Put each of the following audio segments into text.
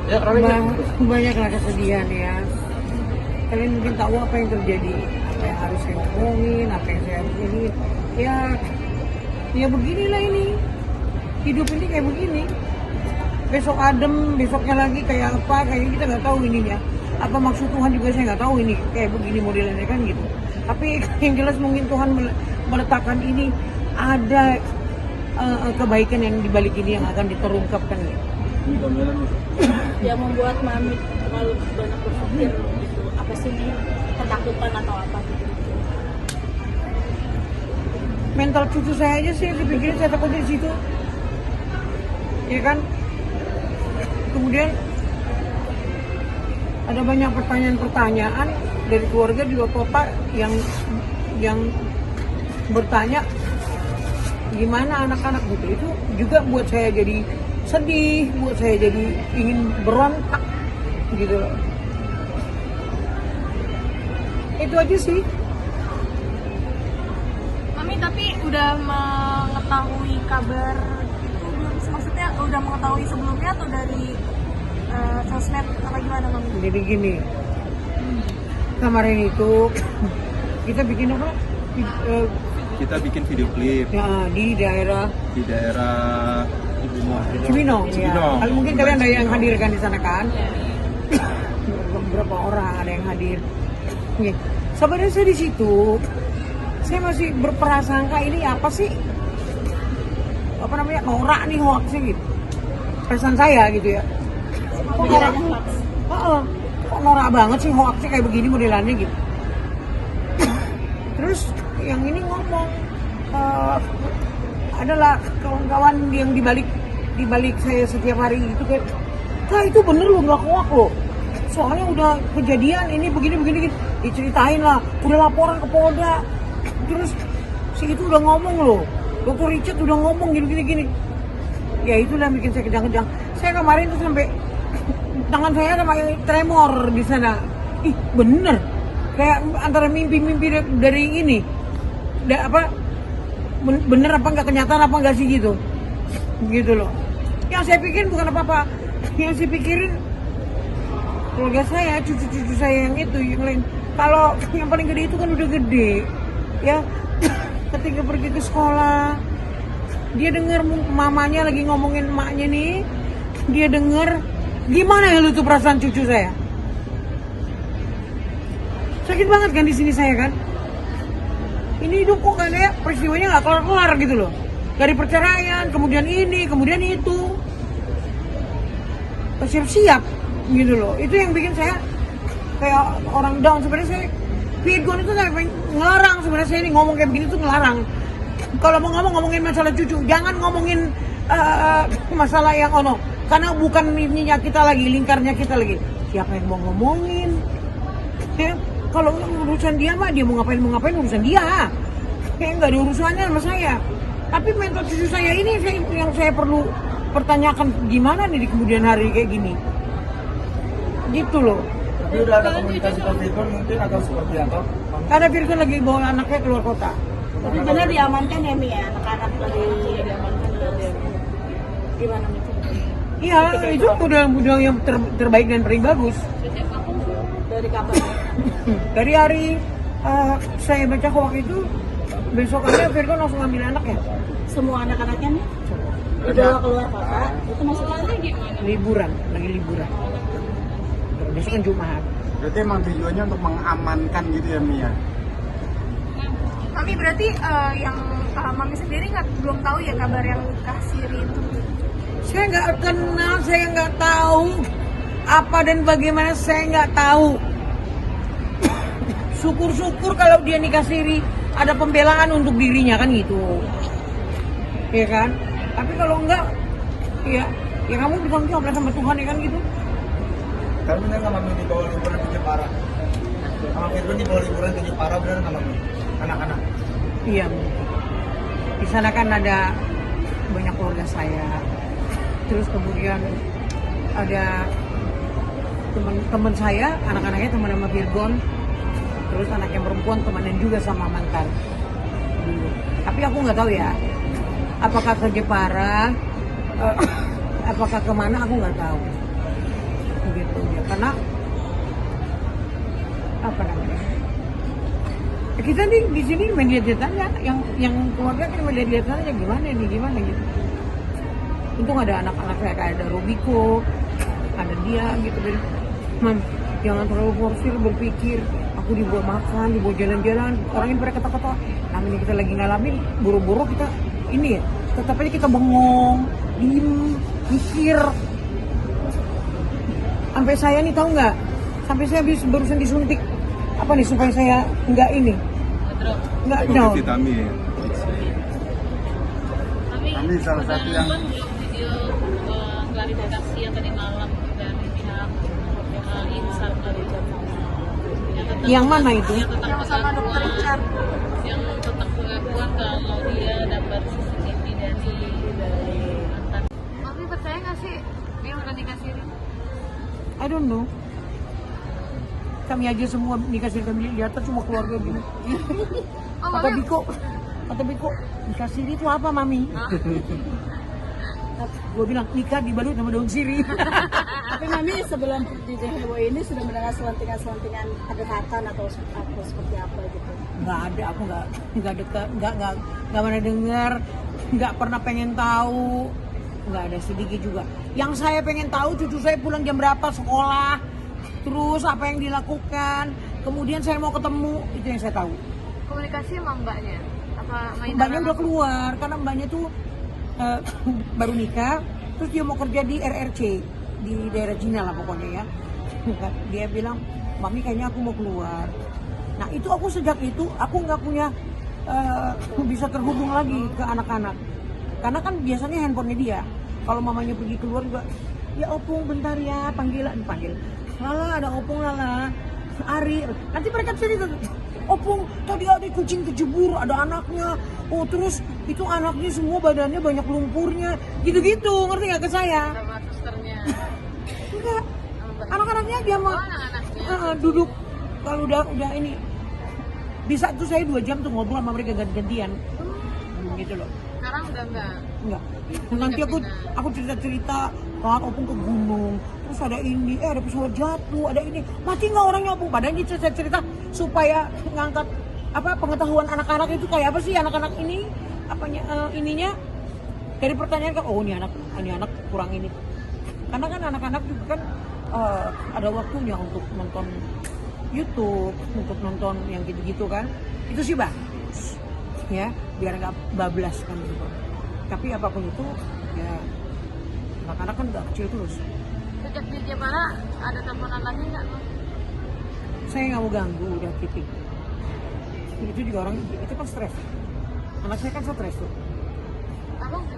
Ya, Banyaklah kesedihan ya. Kalian mungkin tahu apa yang terjadi, apa yang harus saya ngomongin, apa yang saya harus ini. Ya beginilah ini. Hidup ini kayak begini. Besok adem, besoknya lagi kayak apa, kayaknya kita nggak tahu ininya. Apa maksud Tuhan juga saya nggak tahu ini kayak begini modelnya kan gitu. Tapi yang jelas mungkin Tuhan meletakkan ini ada kebaikan yang dibalik ini yang akan diterungkapkan ya. Yang membuat Mami terlalu banyak berpikir gitu, apa sih ini ketakutan atau apa gitu? Mental cucu saya aja sih dipikirin, saya takut di situ, ya kan. Kemudian ada banyak pertanyaan-pertanyaan dari keluarga di luar kota yang bertanya gimana anak-anak gitu. Itu juga buat saya jadi sedih, buat saya jadi ingin berontak gitu loh. Itu aja sih. Mami tapi udah mengetahui kabar itu belum? Maksudnya udah mengetahui sebelumnya atau dari sosmed apa gimana Mami? Jadi gini, kemarin itu kita bikin apa? Kita bikin video klip Ya, di daerah Cibinong, ya. Cibinong. Mungkin kalian ada yang hadir kan di sana kan? Beberapa orang ada yang hadir. Nih, sebenarnya saya di situ, saya masih berprasangka ini apa sih? Apa namanya? Norak nih hoaxnya gitu. Perasaan saya gitu ya. Kok norak? Kok norak banget sih hoaxnya kayak begini modelannya gitu. Terus yang ini ngomong adalah kawan-kawan yang dibalik saya setiap hari itu kayak, itu bener loh, nggak hoax loh. Soalnya udah kejadian ini begini diceritain lah, udah laporan ke Polda. Terus si itu udah ngomong loh, Dr. Richard udah ngomong gini. Ya itulah bikin saya kejang-kejang. Saya kemarin tuh sampai tangan saya sama tremor di sana. Ih bener, kayak antara mimpi-mimpi dari ini, bener apa nggak, kenyataan apa nggak sih gitu loh. Yang saya pikirin bukan apa-apa, yang saya pikirin keluarga saya, cucu-cucu saya yang itu, yang lain. Kalau yang paling gede itu kan udah gede ya, ketika pergi ke sekolah dia dengar mamanya lagi ngomongin emaknya nih, dia dengar, gimana ya lu tuh perasaan cucu saya? Sakit banget kan di sini saya kan. Ini hidup kok kayak peristiwanya nggak kelar-kelar gitu loh. Dari perceraian, kemudian ini, kemudian itu. Siap-siap gitu loh. Itu yang bikin saya kayak orang down. Sebenarnya saya, Virgon itu saya ngelarang sebenarnya, saya ini ngomong kayak begini tuh ngelarang. Kalau mau ngomongin masalah cucu, jangan ngomongin masalah yang ono. Karena bukan ininya kita lagi, lingkarnya kita lagi. Siapa yang mau ngomongin? Ya, kalau urusan dia mah, dia mau ngapain urusan dia. Kayak nggak ada urusannya sama saya. Tapi mental cucu saya ini yang saya perlu pertanyakan, gimana nih di kemudian hari kayak gini. Gitu loh. Tapi udah ada komunikasi ke Virgon mungkin atau seperti apa? Karena Virgon lagi bawa anaknya keluar kota. Tapi benar diamankan ya Mi ya, anak-anak lagi diamankan gimana Mi? Iya, itu udah yang terbaik dan paling bagus. Dari kapan? Dari hari saya baca hoax itu, besokannya Virgon langsung ambil anaknya. Semua anak-anaknya nih dibawa keluar kota, itu maksudnya gimana? Liburan. Besok kan Jumat. Berarti emang tujuannya untuk mengamankan gitu ya Mia? Mami berarti yang Mami sendiri belum tahu ya kabar yang nikah siri itu? Saya nggak kenal, saya nggak tahu apa dan bagaimana, saya nggak tahu. Syukur-syukur kalau dia nikah siri ada pembelaan untuk dirinya kan gitu, ya kan. Tapi kalau enggak, ya kamu bertanggung jawab sama Tuhan ya kan gitu. Tapi bener nggak Mami dibawa liburan ke Jepara? Sama Virgon dibawa liburan ke Jepara, bener nggak Mami? Anak-anak? Iya, di sana kan ada banyak keluarga saya. Terus kemudian ada teman saya, anak-anaknya teman sama Virgon. Terus anak yang perempuan temenan juga sama mantan dulu. Tapi aku nggak tahu ya, apakah ke Jepara, apakah kemana, aku nggak tahu. gitu ya, karena apa namanya, kita nih di sini media-media aja, yang keluarga kan media-media aja gimana gitu. Untung ada anak-anak saya kayak ada Robiko, ada dia gitu. Jadi, Mam, jangan terlalu forsir berpikir aku dibawa makan, dibawa jalan-jalan, orang yang pada kata-kata namanya kita lagi ngalamin, buru-buru kita ini ya, tetap aja kita bengong, diem, mikir. Sampai saya nih tahu nggak, sampai saya habis barusan disuntik apa nih supaya saya nggak ini, nggak down. Vitamin. Kami salah satu yang video klarifikasi yang tadi malam dari pihak Insar dari Yang mana itu? Yang sama dokter Richard. Yang tentang pengakuan kalau dia dapat CCTV dari mantan. Mami percaya nggak sih dia udah dikasih? I don't know. Kami aja semua dikasih kami di atas semua keluarga gini. Oh, Kata Mami, Biko, dikasih itu apa mami? Gue bilang nikah dibalut sama daun sirih. Tapi Mami sebelum di heboh ini sudah mendengar selentingan-selentingan kedekatan atau seperti apa gitu? Nggak ada, aku nggak dekat, nggak pernah dengar, nggak pernah pengen tahu, nggak ada sedikit juga. Yang saya pengen tahu cucu saya pulang jam berapa sekolah, terus apa yang dilakukan, kemudian saya mau ketemu, itu yang saya tahu. komunikasi sama mbaknya apa main Mbaknya udah keluar karena mbaknya tuh baru nikah, terus dia mau kerja di RRC di daerah Cina lah pokoknya ya. Dia bilang, mami kayaknya aku mau keluar. Nah itu aku sejak itu aku nggak punya bisa terhubung lagi ke anak-anak, karena kan biasanya handphonenya dia. Kalau mamanya pergi keluar juga, ya Opung bentar ya, panggil. Lala ada Opung Lala, Ari. Nanti mereka cerita, Opung tadi ada kucing kejebur, ada anaknya. Oh terus itu anaknya semua badannya banyak lumpurnya, gitu-gitu, ngerti nggak ke saya? Sama susternya. Enggak, anak-anaknya dia mah duduk kalau udah ini. Bisa tuh saya 2 jam tuh ngobrol sama mereka ganti-gantian, gitu loh. Sekarang udah enggak. Nanti aku cerita kan Opung ke gunung, terus ada ini, ada pesawat jatuh, ada ini, mati nggak orangnya Opung? Padahal ini saya cerita supaya ngangkat apa pengetahuan anak-anak itu kayak apa sih anak-anak ini, apanya ininya dari pertanyaan kan, oh ini anak kurang ini, karena kan anak-anak juga kan ada waktunya untuk nonton YouTube, untuk nonton yang gitu-gitu kan, itu sih bagus ya biar nggak bablas kan gitu. Tapi apapun itu ya anak-anak kan udah kecil terus. sejak di Jepara ada teleponan lagi nggak tuh? Saya nggak mau ganggu, udah titik. Itu juga orang itu kan stres. Anak saya kan stres tuh. Abang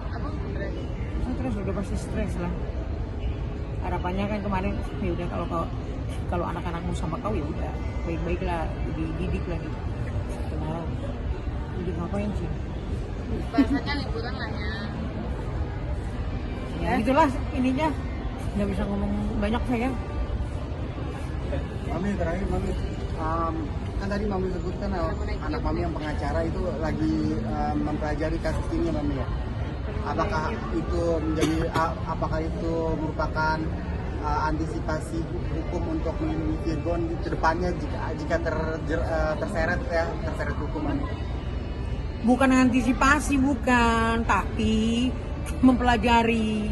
Stres udah pasti stres lah. Harapannya kan kemarin ya udah kalau anak-anakmu sama kau ya udah baik-baiklah, dididik lagi. Kenal. Jadi ngapain sih? bahasanya liburan lah ya. Ya gitulah ininya. Nggak bisa ngomong banyak saya. Mami terakhir Mami, kan tadi Mami sebutkan anak Mami yang pengacara itu lagi mempelajari kasus ini Mami ya. Apakah itu merupakan antisipasi hukum untuk melindungi Virgon ke depannya jika terseret hukum Mami? Bukan antisipasi, bukan, tapi mempelajari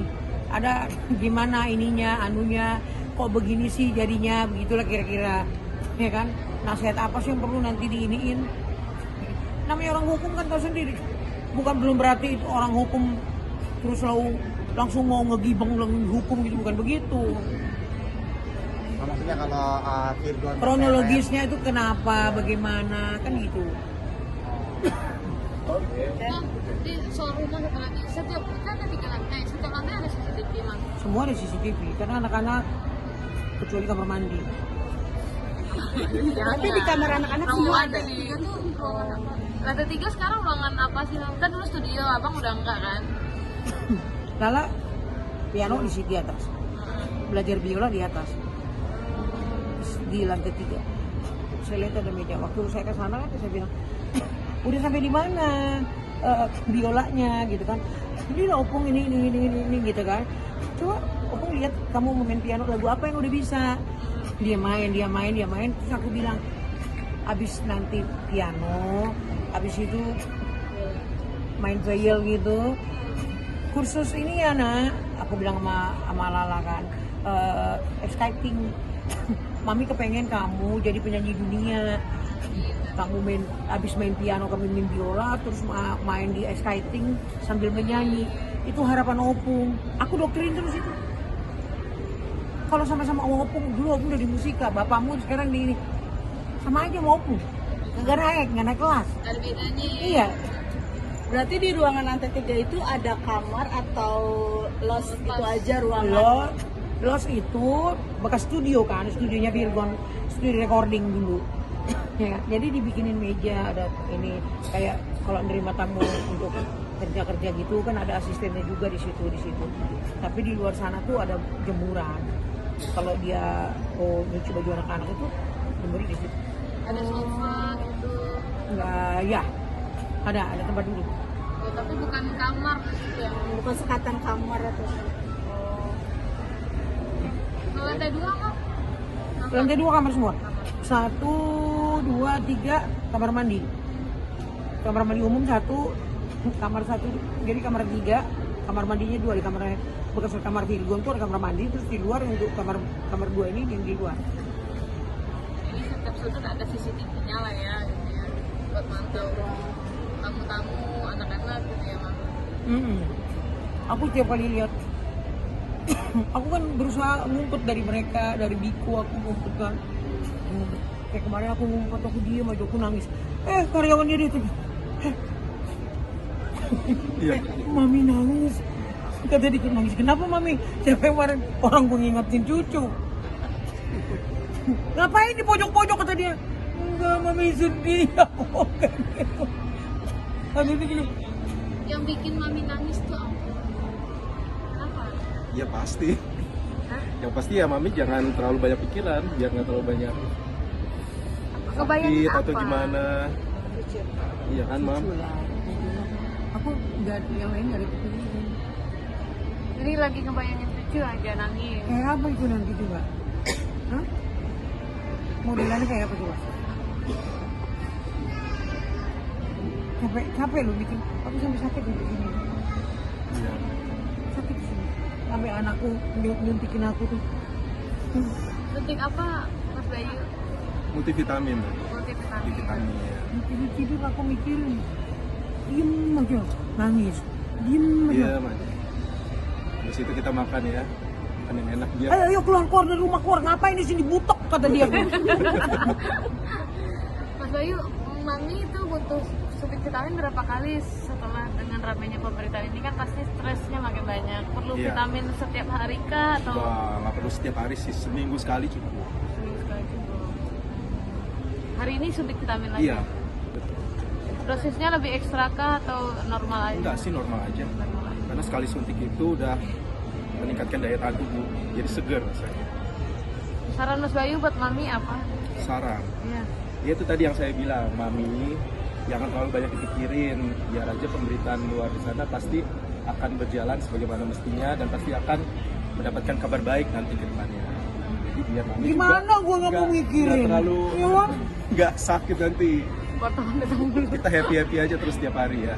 ada gimana ininya, anunya, kok begini sih jadinya, begitulah kira-kira, ya kan? Nasihat apa sih yang perlu nanti diiniin? Namanya orang hukum kan tahu sendiri, bukan belum berarti itu orang hukum terus langsung mau ngegibeng hukum gitu, bukan begitu. Maksudnya kalau Virgon Kronologisnya itu kenapa, bagaimana, kan gitu. Nah, di soal rumah satu lagi, setiap lantai ada CCTV Mas. Semua ada CCTV, karena anak-anak kecuali kamar mandi. Tapi di kamar anak-anak semua ada. Lantai 3 tuh ruangan apa? Lantai 3 sekarang ruangan apa sih? Kan dulu studio, abang udah enggak kan? Lala piano di atas, belajar biola di atas, di lantai 3. Saya lihat ada meja. Waktu saya ke sana kan saya bilang, udah sampai di mana biolanya gitu kan? Ini lah Opung ini gitu kan. Coba Opung lihat kamu main piano lagu apa yang udah bisa. Dia main. Terus aku bilang, abis nanti piano, abis itu main viol gitu. Kursus ini ya nak, aku bilang sama Lala kan, skating. Mami kepengen kamu jadi penyanyi dunia. Kamu abis main piano, kamu main biola, terus main di skating sambil menyanyi. Itu harapan Opung. Aku doktrin terus itu. Kalau sama-sama sama Opung, dulu Opung udah di musika, bapakmu sekarang di ini. Sama aja sama Opung. Nggak naik kelas. Ada bedanya ya. Iya. Berarti di ruangan lantai 3 itu ada kamar atau los itu aja ruangan? Los itu bekas studio kan, studionya Virgon, studio recording dulu. Ya, jadi dibikinin meja, ada ini kayak kalau nerima tamu untuk kerja gitu kan ada asistennya juga di situ. Tapi di luar sana tuh ada jemuran. Kalau dia nyuci baju anak-anak itu jemur di situ. Ada sofa gitu. Enggak, ya. Ada tempat duduk. Oh, tapi bukan kamar yang Bukan sekatan kamar atau ke lantai 2 kok. Lantai 2 kamar semua. 1, 2, 3 kamar mandi. Kamar mandi umum 1, kamar 1. Jadi kamar 3, kamar mandinya 2 di kamarnya. Bekas kamar Virgon tuh ada kamar mandi, terus di luar untuk kamar 2 ini yang di luar. Jadi setiap sudut ada CCTV-nya lah ya, gitu ya. Buat mantau tamu-tamu, anak-anak gitu ya, Mam. Aku tiap kali lihat, aku kan berusaha ngumpet dari mereka, dari Biko aku ngumpet kan. Kayak kemarin aku ngumpet, aku diem aja, aku nangis. Karyawannya dia tuh, Iya. Mami nangis. Kata dia nangis, kenapa Mami? Siapa yang kemarin orang gue ngingetin cucu. Ngapain di pojok-pojok kata dia? Enggak, Mami sedih. Aku kayak gitu. Aduh, dia gini. Yang bikin Mami nangis tuh apa? Kenapa? Ya pasti. Yang pasti ya Mami jangan terlalu banyak pikiran, biar nggak terlalu banyak Kebayangin sakit apa? atau gimana. Iya kan, Mam? Cucu lah. Aku nggak, yang lain nggak ada pikiran. Jadi lagi ngebayangin cucu aja nangis. Kayak apa itu nanti coba? Hah? Modelannya kayak apa coba? Capek lu bikin. Aku sampai sakit di sini. Iya. Sakit di sini. Sampai anakku nyuntikin aku tuh. Suntik apa, Mas Bayu? Multivitamin. Multivitamin. Multivitamin ya. Tidur aku mikirin. Diem aja, nangis. Diem aja. Iya, Mas. Terus itu kita makan ya. Makan yang enak dia. Ayo keluar dari rumah, keluar. Ngapain di sini butek kata dia. Mas Bayu, Mami itu butuh suntik vitamin berapa kali setelah dengan ramainya pemberitaan ini kan pasti stresnya makin banyak. Perlu Iya. vitamin setiap hari kah atau Wah, nggak perlu setiap hari sih, seminggu sekali cukup. seminggu sekali cukup? Hari ini suntik vitamin lagi? Iya. Dosisnya lebih ekstra kah atau normal aja? Enggak sih, normal aja. Normal aja. Karena sekali suntik itu udah meningkatkan daya tahan tubuh, jadi seger rasanya. Saran Mas Bayu buat Mami apa? Sarang. Iya. Ya itu tadi yang saya bilang, Mami jangan terlalu banyak dipikirin, biar aja pemberitaan luar di sana pasti akan berjalan sebagaimana mestinya dan pasti akan mendapatkan kabar baik nanti ke depannya. Jadi biar Mami Gimana gua nggak mau mikirin? nggak terlalu Iya. nggak sakit nanti. Potong-potong dulu. Kita happy aja terus tiap hari ya.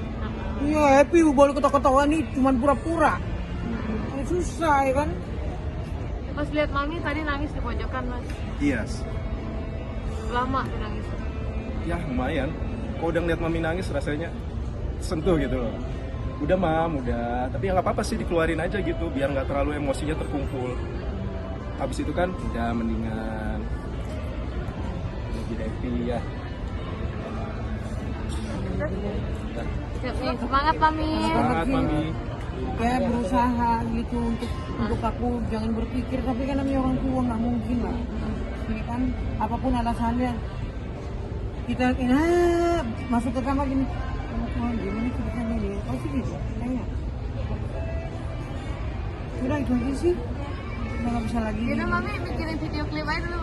Iya happy, boleh ketawa-ketawa nih, cuman pura-pura. Susah ya kan? Pas lihat Mami tadi nangis di pojokan, Mas. Iya. Lama tuh nangis. Ya lumayan. Kalau udah ngeliat Mami nangis rasanya sentuh gitu loh. Udah Mam, udah. Tapi ya nggak apa-apa sih, dikeluarin aja gitu biar nggak terlalu emosinya terkumpul. Habis itu kan udah mendingan lebih happy ya. Udah. Siap nih, semangat Mami. Semangat Mami. Ya berusaha gitu untuk aku jangan berpikir, tapi kan namanya orang tua nggak mungkin lah. Ini kan apapun alasannya kita masuk ke kamar gini, gimana ceritanya dia? Pasti gitu, kayaknya. Udah itu aja sih, udah nggak bisa lagi. Yaudah Mami mikirin video klip aja dulu.